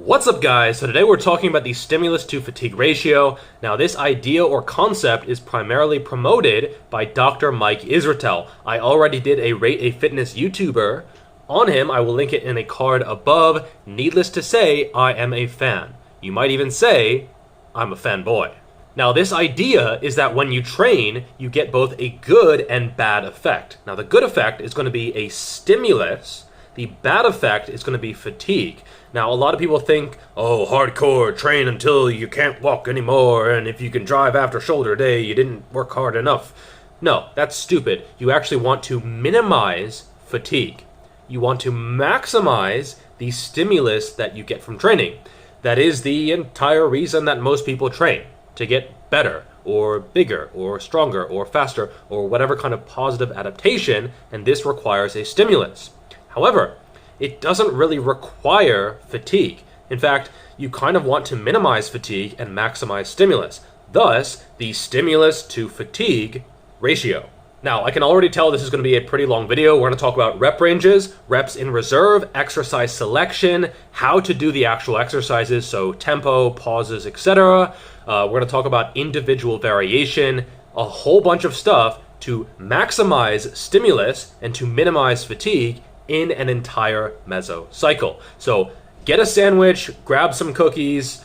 What's up, guys? So today we're talking about the stimulus to fatigue ratio. Now, this idea or concept is primarily promoted by Dr. Mike Israetel. I already did a Rate a Fitness YouTuber on him. I will link it in a card above. Needless to say, I am a fan. You might even say I'm a fanboy. Now, this idea is that when you train, you get both a good and bad effect. Now, the good effect is going to be a stimulus. The bad effect is going to be fatigue. Now, a lot of people think, oh, hardcore, train until you can't walk anymore, and if you can drive after shoulder day, you didn't work hard enough. No, that's stupid. You actually want to minimize fatigue. You want to maximize the stimulus that you get from training. That is the entire reason that most people train, to get better, or bigger, or stronger, or faster, or whatever kind of positive adaptation, and this requires a stimulus. However, it doesn't really require fatigue. In fact, you kind of want to minimize fatigue and maximize stimulus. Thus, the stimulus to fatigue ratio. Now, I can already tell this is going to be a pretty long video. We're going to talk about rep ranges, reps in reserve, exercise selection, how to do the actual exercises, so tempo, pauses, etc. We're going to talk about individual variation, a whole bunch of stuff to maximize stimulus and to minimize fatigue in an entire mesocycle. So get a sandwich, grab some cookies.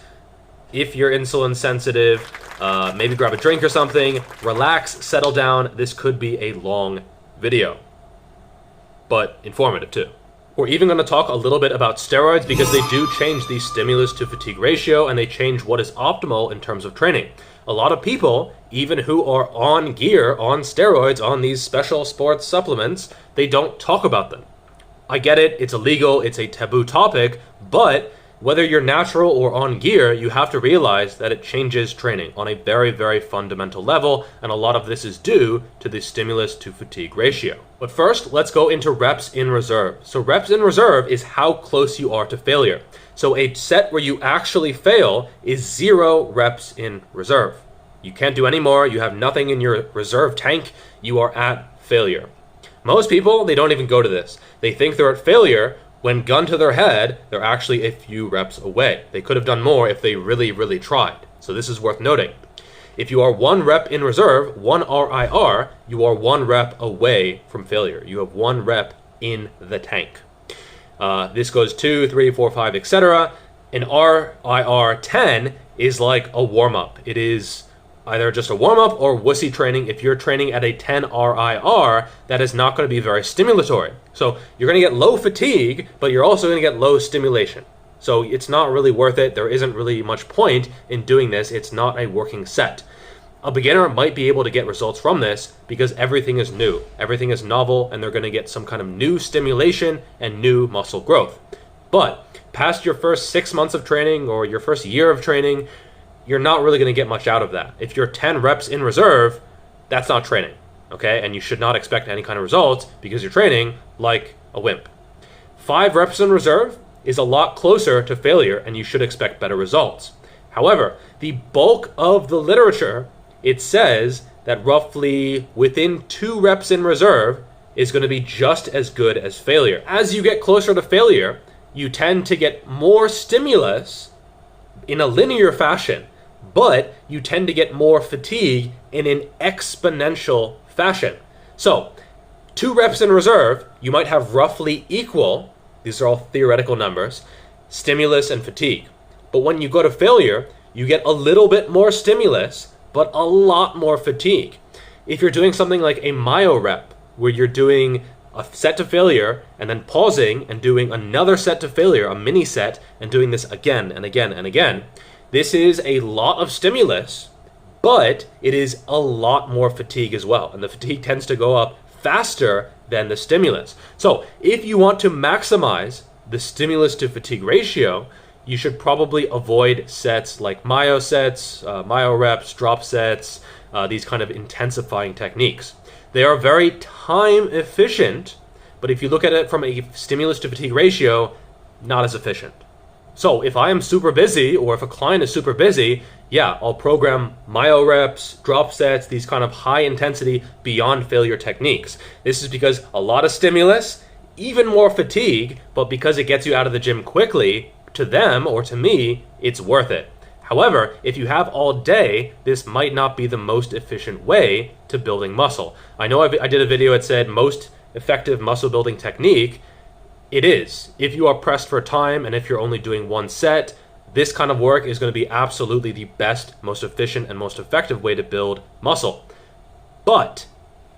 If you're insulin sensitive, maybe grab a drink or something, relax, settle down. This could be a long video, but informative too. We're even going to talk a little bit about steroids because they do change the stimulus to fatigue ratio and they change what is optimal in terms of training. A lot of people, even who are on gear, on steroids, on these special sports supplements, they don't talk about them. I get it, it's illegal, it's a taboo topic, but whether you're natural or on gear, you have to realize that it changes training on a very, very fundamental level, and a lot of this is due to the stimulus to fatigue ratio. But first, let's go into reps in reserve. So reps in reserve is how close you are to failure. So a set where you actually fail is 0 reps in reserve. You can't do any more, you have nothing in your reserve tank, you are at failure. Most people, they don't even go to this. They think they're at failure when, gun to their head, they're actually a few reps away. They could have done more if they really, really tried. So this is worth noting. If you are 1 rep in reserve, 1 RIR, you are 1 rep away from failure. You have 1 rep in the tank. This goes 2, 3, 4, 5, etc. An RIR 10 is like a warm-up. It is either just a warm-up or wussy training. If you're training at a 10 RIR, that is not going to be very stimulatory. So you're going to get low fatigue, but you're also going to get low stimulation. So it's not really worth it. There isn't really much point in doing this. It's not a working set. A beginner might be able to get results from this because everything is new. Everything is novel, and they're going to get some kind of new stimulation and new muscle growth. But past your first 6 months of training or your first year of training, you're not really going to get much out of that. If you're 10 reps in reserve, that's not training, okay? And you should not expect any kind of results because you're training like a wimp. 5 reps in reserve is a lot closer to failure, and you should expect better results. However, the bulk of the literature, it says that roughly within 2 reps in reserve is going to be just as good as failure. As you get closer to failure, you tend to get more stimulus in a linear fashion, but you tend to get more fatigue in an exponential fashion. So 2 reps in reserve, you might have roughly equal, these are all theoretical numbers, stimulus and fatigue. But when you go to failure, you get a little bit more stimulus, but a lot more fatigue. If you're doing something like a myo rep, where you're doing a set to failure and then pausing and doing another set to failure, a mini set, and doing this again and again and again, this is a lot of stimulus, but it is a lot more fatigue as well. And the fatigue tends to go up faster than the stimulus. So if you want to maximize the stimulus to fatigue ratio, you should probably avoid sets like myo sets, myo reps, drop sets, these kind of intensifying techniques. They are very time efficient, but if you look at it from a stimulus to fatigue ratio, not as efficient. So if I am super busy, or if a client is super busy, yeah, I'll program myo reps, drop sets, these kind of high intensity beyond failure techniques. This is because a lot of stimulus, even more fatigue, but because it gets you out of the gym quickly, to them or to me, it's worth it. However, if you have all day, this might not be the most efficient way to building muscle. I know I did a video that said most effective muscle building technique. It is. If you are pressed for time and if you're only doing one set, this kind of work is going to be absolutely the best, most efficient, and most effective way to build muscle. But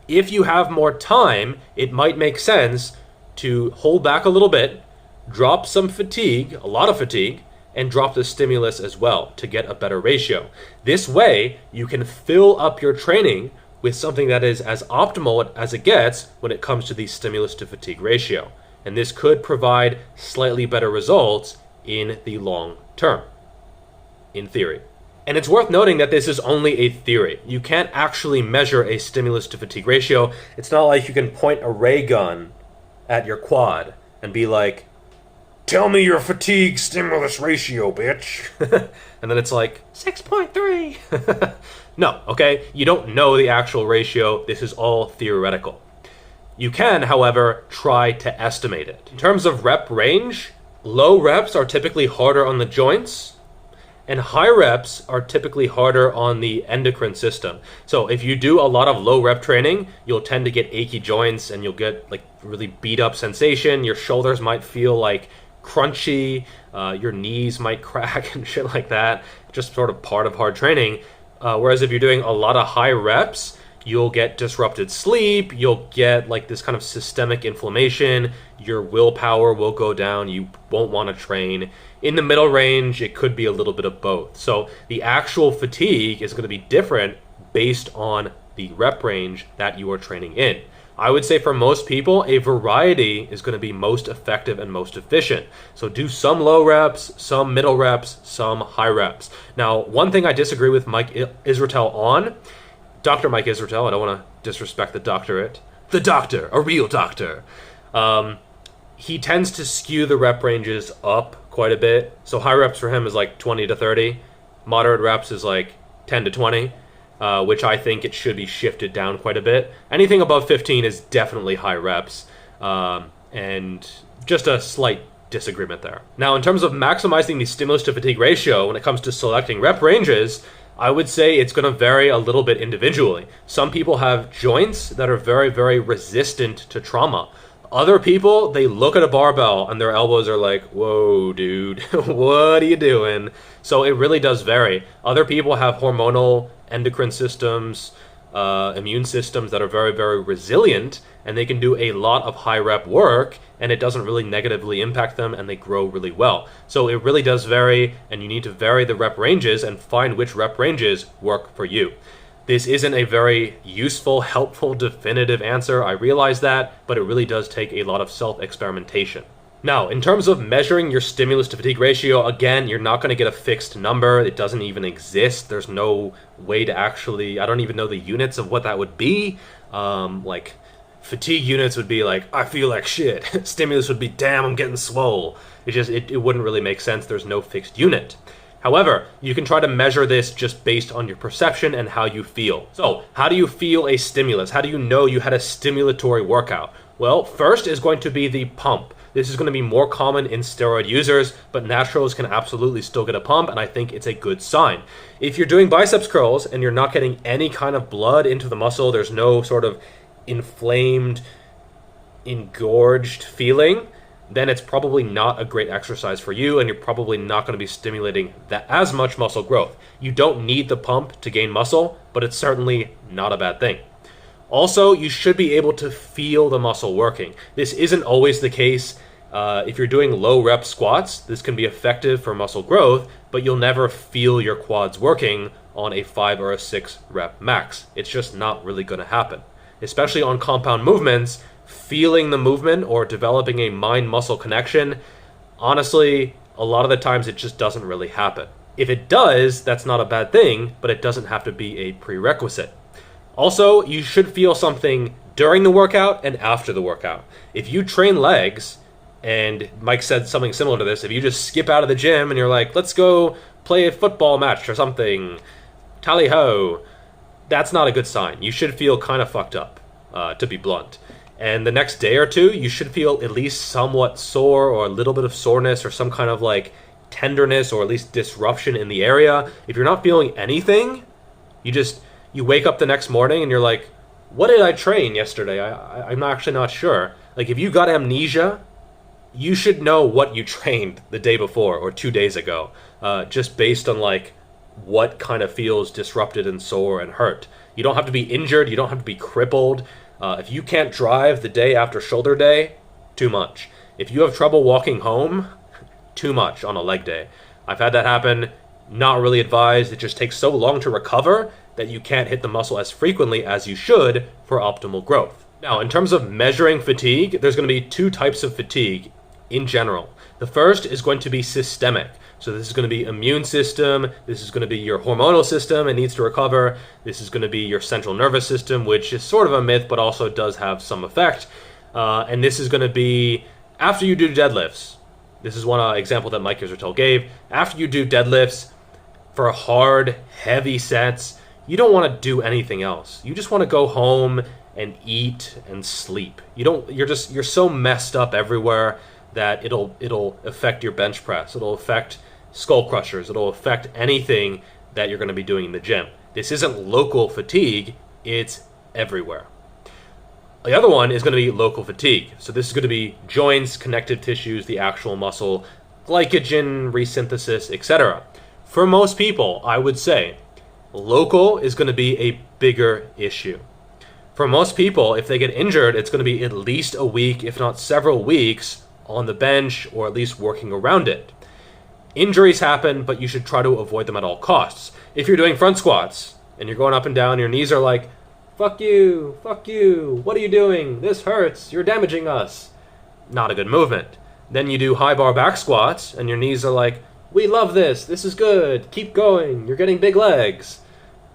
if you have more time, it might make sense to hold back a little bit, drop some fatigue, a lot of fatigue, and drop the stimulus as well to get a better ratio. This way, you can fill up your training with something that is as optimal as it gets when it comes to the stimulus to fatigue ratio. And this could provide slightly better results in the long term, in theory. And it's worth noting that this is only a theory. You can't actually measure a stimulus to fatigue ratio. It's not like you can point a ray gun at your quad and be like, tell me your fatigue stimulus ratio, bitch. And then it's like, 6.3. No, okay? You don't know the actual ratio. This is all theoretical. You can, however, try to estimate it. In terms of rep range, low reps are typically harder on the joints, and high reps are typically harder on the endocrine system. So if you do a lot of low rep training, you'll tend to get achy joints and you'll get like really beat up sensation. Your shoulders might feel like crunchy, your knees might crack and shit like that, just sort of part of hard training. Whereas if you're doing a lot of high reps, you'll get disrupted sleep, you'll get like this kind of systemic inflammation, your willpower will go down, you won't want to train. In the middle range, it could be a little bit of both. So the actual fatigue is going to be different based on the rep range that you are training in. I would say for most people, a variety is going to be most effective and most efficient. So do some low reps, some middle reps, some high reps. Now, one thing I disagree with Mike Israetel on, Dr. Mike Israetel, I don't want to disrespect the doctorate. The doctor, a real doctor. He tends to skew the rep ranges up quite a bit. So high reps for him is like 20 to 30. Moderate reps is like 10 to 20. Which I think it should be shifted down quite a bit. Anything above 15 is definitely high reps, and just a slight disagreement there. Now, in terms of maximizing the stimulus to fatigue ratio, when it comes to selecting rep ranges, I would say it's going to vary a little bit individually. Some people have joints that are very, very resistant to trauma. Other people, they look at a barbell and their elbows are like, whoa, dude, what are you doing? So it really does vary. Other people have hormonal endocrine systems, immune systems that are very, very resilient, and they can do a lot of high rep work and it doesn't really negatively impact them and they grow really well. So it really does vary, and you need to vary the rep ranges and find which rep ranges work for you. This isn't a very useful, helpful, definitive answer, I realize that, but it really does take a lot of self-experimentation. Now, in terms of measuring your stimulus to fatigue ratio, again, you're not going to get a fixed number. It doesn't even exist. There's no way to actually, I don't even know the units of what that would be. Like, fatigue units would be like, I feel like shit. Stimulus would be, damn, I'm getting swole. It wouldn't really make sense. There's no fixed unit. However, you can try to measure this just based on your perception and how you feel. So, how do you feel a stimulus? How do you know you had a stimulatory workout? Well, first is going to be the pump. This is going to be more common in steroid users, but naturals can absolutely still get a pump, and I think it's a good sign. If you're doing biceps curls and you're not getting any kind of blood into the muscle, there's no sort of inflamed, engorged feeling, then it's probably not a great exercise for you, and you're probably not going to be stimulating that as much muscle growth. You don't need the pump to gain muscle, but it's certainly not a bad thing. Also, you should be able to feel the muscle working. This isn't always the case. If you're doing low rep squats, this can be effective for muscle growth, but you'll never feel your quads working on a 5 or a 6 rep max. It's just not really going to happen. Especially on compound movements, feeling the movement or developing a mind-muscle connection, honestly, a lot of the times it just doesn't really happen. If it does, that's not a bad thing, but it doesn't have to be a prerequisite. Also, you should feel something during the workout and after the workout. If you train legs, and Mike said something similar to this, if you just skip out of the gym and you're like, let's go play a football match or something, tally-ho, that's not a good sign. You should feel kind of fucked up, to be blunt. And the next day or two, you should feel at least somewhat sore or a little bit of soreness or some kind of like tenderness or at least disruption in the area, if you're not feeling anything, you wake up the next morning and you're like, what did I train yesterday? I'm actually not sure. Like, if you got amnesia, you should know what you trained the day before or 2 days ago, just based on like what kind of feels disrupted and sore and hurt. You don't have to be injured. You don't have to be crippled. If you can't drive the day after shoulder day, too much. If you have trouble walking home, too much on a leg day. I've had that happen. Not really advised. It just takes so long to recover that you can't hit the muscle as frequently as you should for optimal growth. Now, in terms of measuring fatigue, there's going to be 2 types of fatigue in general. The first is going to be systemic. So this is going to be immune system. This is going to be your hormonal system. It needs to recover. This is going to be your central nervous system, which is sort of a myth, but also does have some effect. And this is going to be after you do deadlifts. This is one example that Mike Israetel gave. After you do deadlifts for hard, heavy sets, you don't want to do anything else. You just want to go home and eat and sleep. You're so messed up everywhere that it'll affect your bench press. It'll affect skull crushers. It'll affect anything that you're going to be doing in the gym. This isn't local fatigue, it's everywhere. The other one is going to be local fatigue. So this is going to be joints, connective tissues, the actual muscle, glycogen, resynthesis, etc. For most people, I would say local is going to be a bigger issue. For most people, if they get injured, it's going to be at least a week, if not several weeks, on the bench or at least working around it. Injuries happen, but you should try to avoid them at all costs. If you're doing front squats and you're going up and down, your knees are like, fuck you, what are you doing? This hurts, you're damaging us. Not a good movement. Then you do high bar back squats and your knees are like, we love this is good, keep going, you're getting big legs.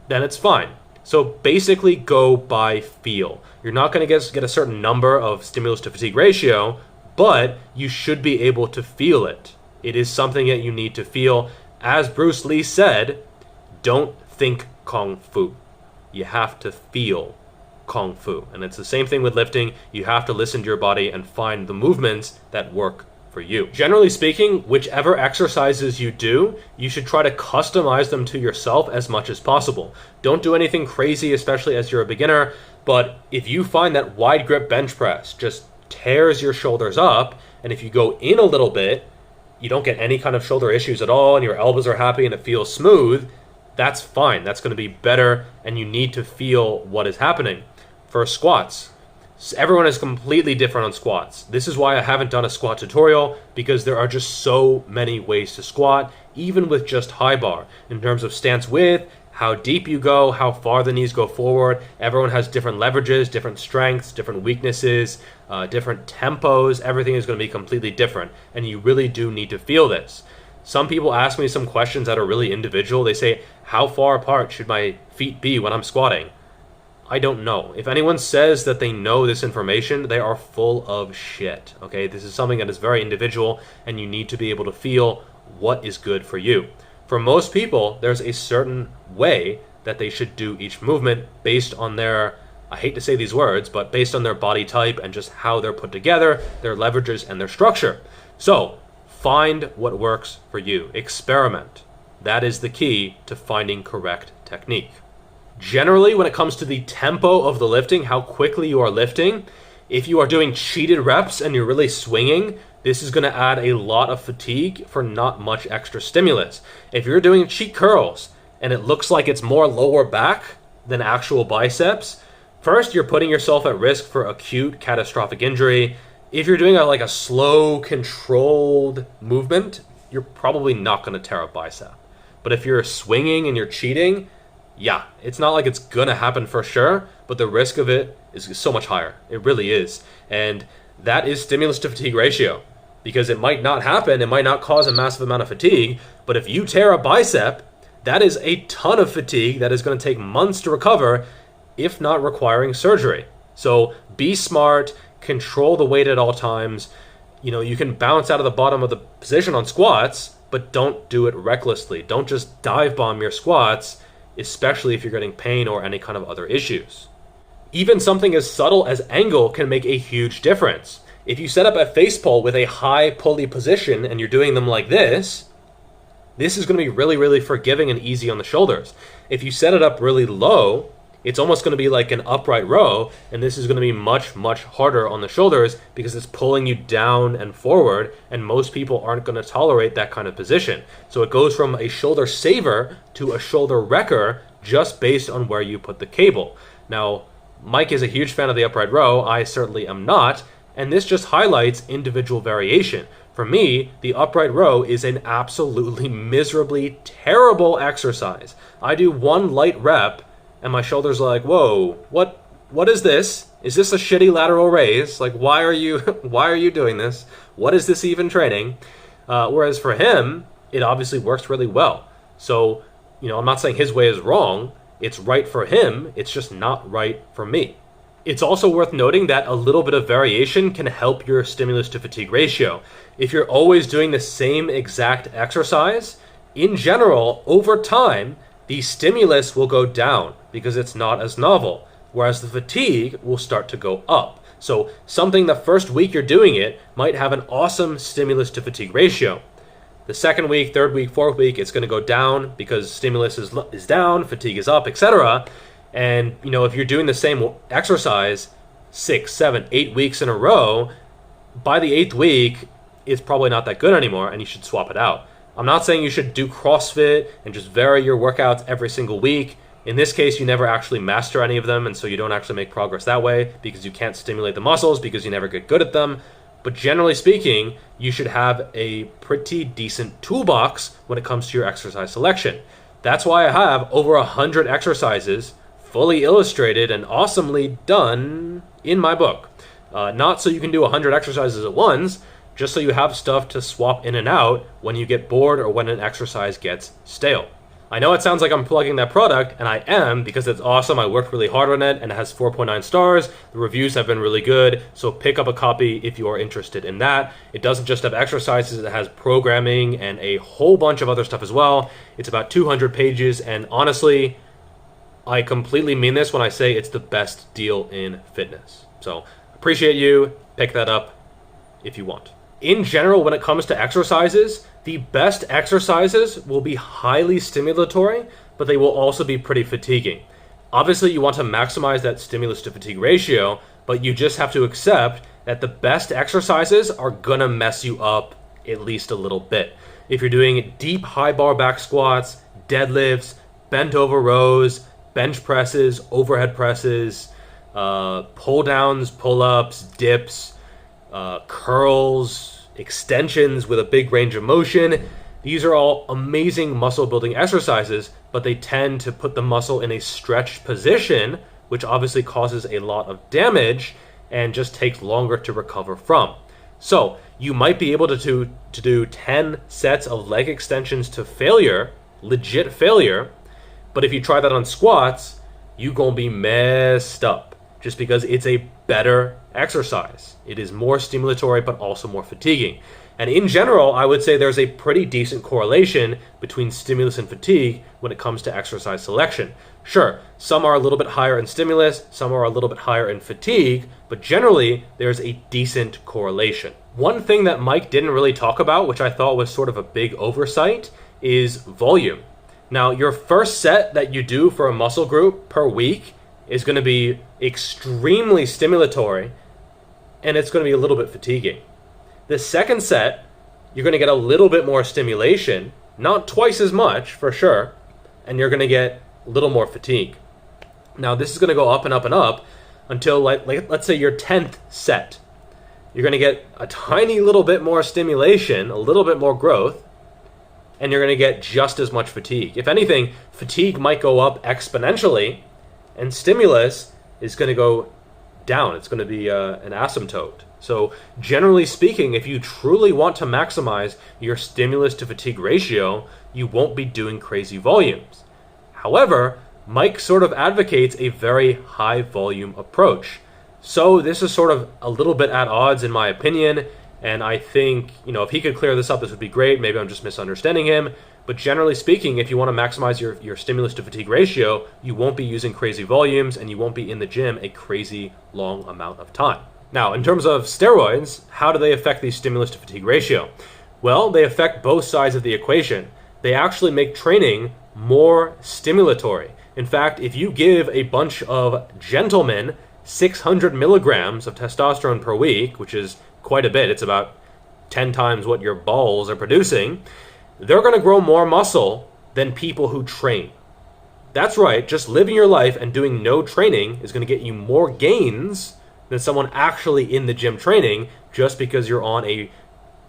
Then it's fine. So basically go by feel. You're not going to get a certain number of stimulus to fatigue ratio, but you should be able to feel it. It is something that you need to feel. As Bruce Lee said, don't think Kung Fu. You have to feel Kung Fu. And it's the same thing with lifting. You have to listen to your body and find the movements that work for you. Generally speaking, whichever exercises you do, you should try to customize them to yourself as much as possible. Don't do anything crazy, especially as you're a beginner. But if you find that wide grip bench press just tears your shoulders up, and if you go in a little bit, you don't get any kind of shoulder issues at all, and your elbows are happy and it feels smooth, that's fine. That's going to be better, and you need to feel what is happening. For squats, everyone is completely different on squats. This is why I haven't done a squat tutorial, because there are just so many ways to squat, even with just high bar. In terms of stance width, how deep you go, how far the knees go forward. Everyone has different leverages, different strengths, different weaknesses, different tempos. Everything is going to be completely different, and you really do need to feel this. Some people ask me some questions that are really individual. They say, how far apart should my feet be when I'm squatting? I don't know. If anyone says that they know this information, they are full of shit, okay? This is something that is very individual, and you need to be able to feel what is good for you. For most people, there's a certain way that they should do each movement based on their, I hate to say these words, but based on their body type and just how they're put together, their leverages, and their structure. So, find what works for you. Experiment. That is the key to finding correct technique. Generally, when it comes to the tempo of the lifting, how quickly you are lifting, if you are doing cheated reps and you're really swinging, this is going to add a lot of fatigue for not much extra stimulus. If you're doing cheat curls and it looks like it's more lower back than actual biceps, first, you're putting yourself at risk for acute catastrophic injury. If you're doing a slow, controlled movement, you're probably not going to tear a bicep. But if you're swinging and you're cheating, yeah, it's not like it's going to happen for sure, but the risk of it is so much higher. It really is. And that is stimulus to fatigue ratio, because it might not happen, it might not cause a massive amount of fatigue, but if you tear a bicep, that is a ton of fatigue that is going to take months to recover, if not requiring surgery. So be smart, control the weight at all times. You can bounce out of the bottom of the position on squats, but don't do it recklessly. Don't just dive bomb your squats, especially if you're getting pain or any kind of other issues. Even something as subtle as angle can make a huge difference. If you set up a face pull with a high pulley position and you're doing them like this, this is going to be really, really forgiving and easy on the shoulders. If you set it up really low, it's almost going to be like an upright row, and this is going to be much, much harder on the shoulders because it's pulling you down and forward, and most people aren't going to tolerate that kind of position. So it goes from a shoulder saver to a shoulder wrecker just based on where you put the cable. Now, Mike is a huge fan of the upright row. I certainly am not, and this just highlights individual variation. For me, the upright row is an absolutely miserably terrible exercise. I do one light rep, and my shoulders are like, whoa, what is this? Is this a shitty lateral raise? Like, why are you doing this? What is this even training? Whereas for him, it obviously works really well. So, I'm not saying his way is wrong. It's right for him. It's just not right for me. It's also worth noting that a little bit of variation can help your stimulus to fatigue ratio. If you're always doing the same exact exercise, in general, over time, the stimulus will go down because it's not as novel, whereas the fatigue will start to go up. So something the first week you're doing it might have an awesome stimulus to fatigue ratio. The second week, third week, fourth week, it's going to go down because stimulus is down, fatigue is up, etc. And, if you're doing the same exercise 6, 7, 8 weeks in a row, by the 8th week, it's probably not that good anymore, and you should swap it out. I'm not saying you should do CrossFit and just vary your workouts every single week. In this case, you never actually master any of them, and so you don't actually make progress that way because you can't stimulate the muscles because you never get good at them. But generally speaking, you should have a pretty decent toolbox when it comes to your exercise selection. That's why I have over 100 exercises fully illustrated and awesomely done in my book. Not so you can do 100 exercises at once, just so you have stuff to swap in and out when you get bored or when an exercise gets stale. I know it sounds like I'm plugging that product, and I am because it's awesome. I worked really hard on it, and it has 4.9 stars. The reviews have been really good, so pick up a copy if you are interested in that. It doesn't just have exercises, it has programming and a whole bunch of other stuff as well. It's about 200 pages, and honestly, I completely mean this when I say it's the best deal in fitness. So, appreciate you. Pick that up if you want. In general, when it comes to exercises, the best exercises will be highly stimulatory, but they will also be pretty fatiguing. Obviously, you want to maximize that stimulus to fatigue ratio, but you just have to accept that the best exercises are gonna mess you up at least a little bit. If you're doing deep high bar back squats, deadlifts, bent over rows, bench presses, overhead presses, pull downs, pull-ups, dips, curls, extensions with a big range of motion. These are all amazing muscle building exercises, but they tend to put the muscle in a stretched position, which obviously causes a lot of damage and just takes longer to recover from. So you might be able to do 10 sets of leg extensions to failure, legit failure, but if you try that on squats, you're gonna be messed up just because it's a better exercise. It is more stimulatory, but also more fatiguing. And in general, I would say there's a pretty decent correlation between stimulus and fatigue when it comes to exercise selection. Sure, some are a little bit higher in stimulus, some are a little bit higher in fatigue, but generally there's a decent correlation. One thing that Mike didn't really talk about, which I thought was sort of a big oversight, is volume. Now, your first set that you do for a muscle group per week is going to be extremely stimulatory, and it's going to be a little bit fatiguing. The second set, you're going to get a little bit more stimulation, not twice as much for sure, and you're going to get a little more fatigue. Now, this is going to go up and up and up until, let's say, your 10th set. You're going to get a tiny little bit more stimulation, a little bit more growth, and you're going to get just as much fatigue. If anything, fatigue might go up exponentially, and stimulus is going to go down. It's going to be an asymptote. So generally speaking, if you truly want to maximize your stimulus to fatigue ratio, you won't be doing crazy volumes. However, Mike sort of advocates a very high volume approach. So this is sort of a little bit at odds in my opinion, and I think, if he could clear this up, this would be great. Maybe I'm just misunderstanding him. But generally speaking, if you want to maximize your stimulus to fatigue ratio, you won't be using crazy volumes and you won't be in the gym a crazy long amount of time. Now, in terms of steroids, how do they affect the stimulus to fatigue ratio? Well, they affect both sides of the equation. they actually make training more stimulatory. In fact, if you give a bunch of gentlemen 600 milligrams of testosterone per week, which is quite a bit, it's about 10 times what your balls are producing, they're going to grow more muscle than people who train. That's right, just living your life and doing no training is going to get you more gains than someone actually in the gym training, just because you're on a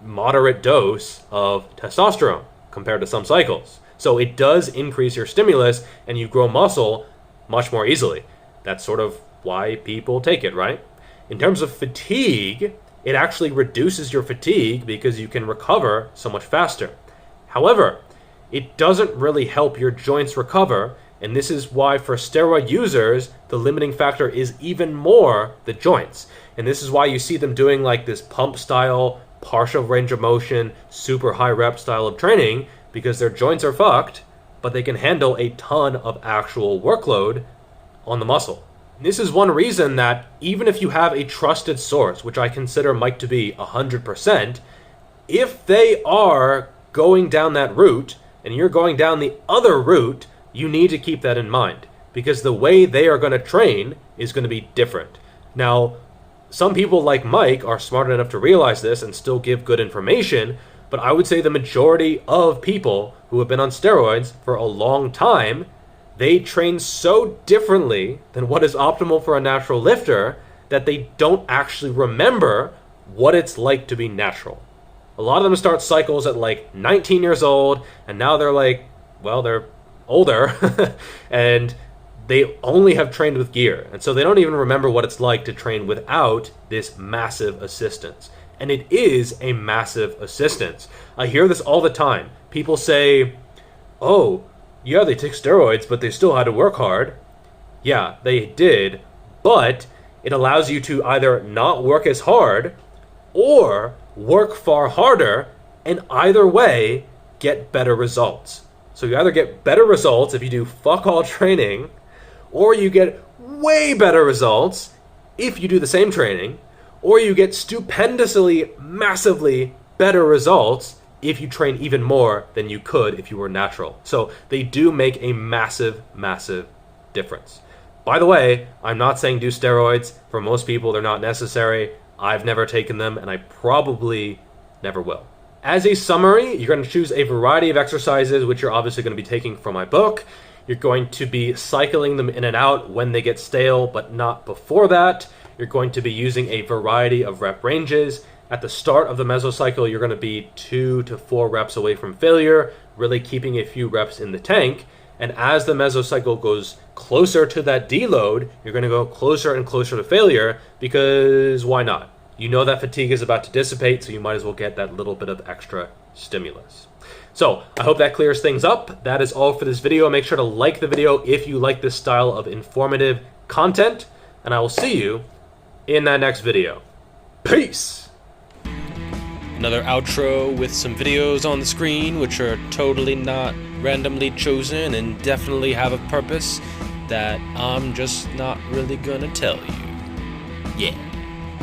moderate dose of testosterone compared to some cycles. So it does increase your stimulus and you grow muscle much more easily. That's sort of why people take it, right? In terms of fatigue, it actually reduces your fatigue because you can recover so much faster. However, it doesn't really help your joints recover, and this is why for steroid users, the limiting factor is even more the joints. And this is why you see them doing like this pump style, partial range of motion, super high rep style of training, because their joints are fucked, but they can handle a ton of actual workload on the muscle. This is one reason that even if you have a trusted source, which I consider Mike to be 100%, if they are going down that route and you're going down the other route, you need to keep that in mind, because the way they are going to train is going to be different. Now, some people like Mike are smart enough to realize this and still give good information, but I would say the majority of people who have been on steroids for a long time, they train so differently than what is optimal for a natural lifter that they don't actually remember what it's like to be natural. A lot of them start cycles at like 19 years old, and now they're like, well, they're older, and they only have trained with gear. And so they don't even remember what it's like to train without this massive assistance. And it is a massive assistance. I hear this all the time. People say, oh, yeah, they took steroids, but they still had to work hard. Yeah, they did, but it allows you to either not work as hard or work far harder, and either way, get better results. So you either get better results if you do fuck all training, or you get way better results if you do the same training, or you get stupendously, massively better results if you train even more than you could if you were natural. So they do make a massive, massive difference. By the way, I'm not saying do steroids. For most people, they're not necessary. I've never taken them, and I probably never will. As a summary, you're going to choose a variety of exercises, which you're obviously going to be taking from my book. You're going to be cycling them in and out when they get stale, but not before that. You're going to be using a variety of rep ranges. At the start of the mesocycle, you're going to be 2 to 4 reps away from failure, really keeping a few reps in the tank. And as the mesocycle goes closer to that deload, you're going to go closer and closer to failure, because why not? You know that fatigue is about to dissipate, so you might as well get that little bit of extra stimulus. So I hope that clears things up. That is all for this video. Make sure to like the video if you like this style of informative content, and I will see you in that next video. Peace! Another outro with some videos on the screen, which are totally not randomly chosen and definitely have a purpose that I'm just not really gonna tell you. Yeah.